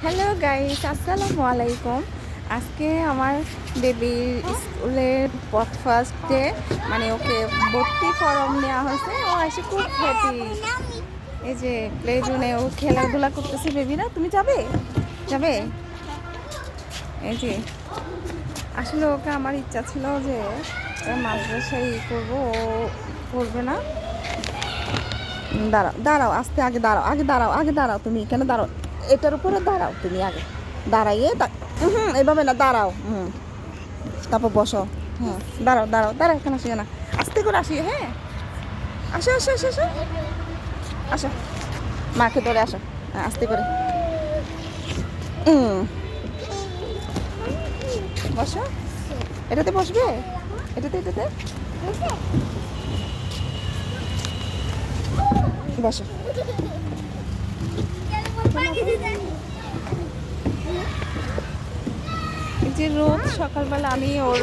Hello guys, আসসালামু আলাইকুম। আজকে আমার বেবির স্কুলের ফার্স্ট ডে, মানে ওকে ভর্তি ফর্ম নেওয়া হয়েছে। ও এসে খুব হ্যাপি। এই যে প্লে জোনে ও খেলাধুলা করতেছে। বেবিরা, তুমি যাবে? যাবে? এই যে আসলে ওকে আমার ইচ্ছা ছিল যে মাদ্রাসায় করবো, ও করবে না। দাঁড়াও দাঁড়াও, আস্তে আগে দাঁড়াও, তুমি এখানে দাঁড়াও, এটার উপরে দাঁড়াও, তুমি আগে দাঁড়াইয়ে এভাবে না, দাঁড়াও। তারপর বসো। দাঁড়াও দাঁড়াও দাঁড়াও, এখানে আসি না, আস্তে করে আসি। হ্যাঁ, আসো আসো আসো আসো আসো, মাকে ধরে আসো। আস্তে করে বসো। এটাতে বসবে, এটাতে বসো। এই যে রোজ সকালবেলা আমি ওর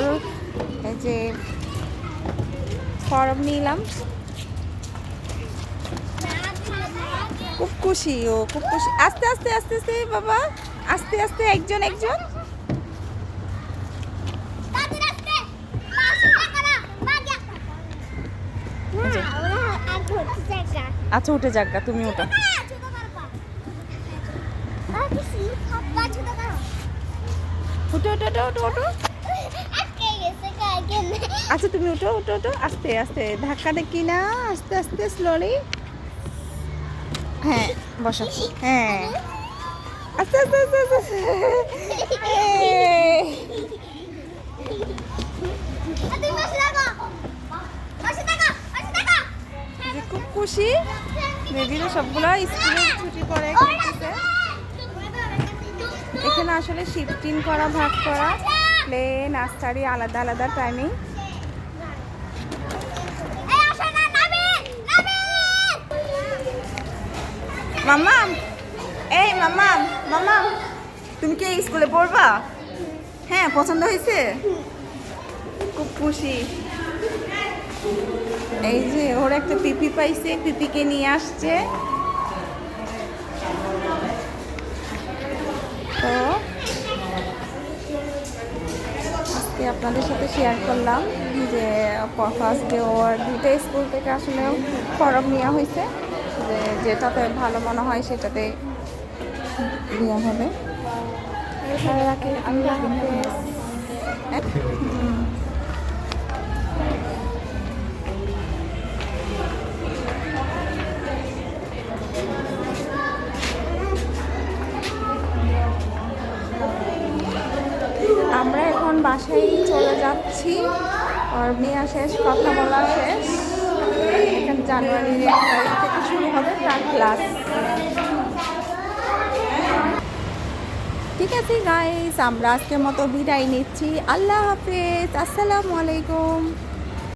এই যে ফর্ম নিলাম, খুব খুশি ও, খুব খুশি। আস্তে আস্তে আস্তে আস্তে বাবা, আস্তে আস্তে, একজন একজন। আচ্ছা, উঠে যাক, তুমি ওটা। উঠো উঠো উঠো উঠো উঠো। আচ্ছা, তুমি উঠো উঠো উঠো, আস্তে আস্তে, ধাক্কা দেখি না, আস্তে আস্তে, স্লোলি। হ্যাঁ, বসো। হ্যাঁ, আস্তে আস্তে আস্তে আস্তে। খুব খুশি। বেবিরা সবগুলো স্কুলে ছুটি পরে খেলতেছে। এখানে আসলে শিফটিং করা, ভাগ করা, প্লে নার্সারি আলাদা আলাদা টাইমিং। মাম্মাম, এই মাম্মাম, মাম্মাম, তুমি কি এই স্কুলে পড়বা? হ্যাঁ, পছন্দ হয়েছে, খুব খুশি। এই যে ওর একটা পিপি পাইছে, পিপিকে নিয়ে আসছে। তো আজকে আপনাদের সাথে শেয়ার করলাম যে ফার্স্ট ডে ওর দুইটা স্কুল থেকে আসলে ফর্ম নেওয়া হয়েছে, যে যেটাতে ভালো মনে হয় সেটাতে দেওয়া হবে। আল্লাহ হাফেজ। আমরা এখন বাসায় চলে যাচ্ছি। আর নেওয়া শেষ, কথা বলা শেষ। এখানে জানুয়ারির 1 তারিখ থেকে শুরু হবে তার ক্লাস। ঠিক আছে গাইস, আমরা আজকের মতো বিদায় নিচ্ছি। আল্লাহ হাফেজ, আসসালামু আলাইকুম।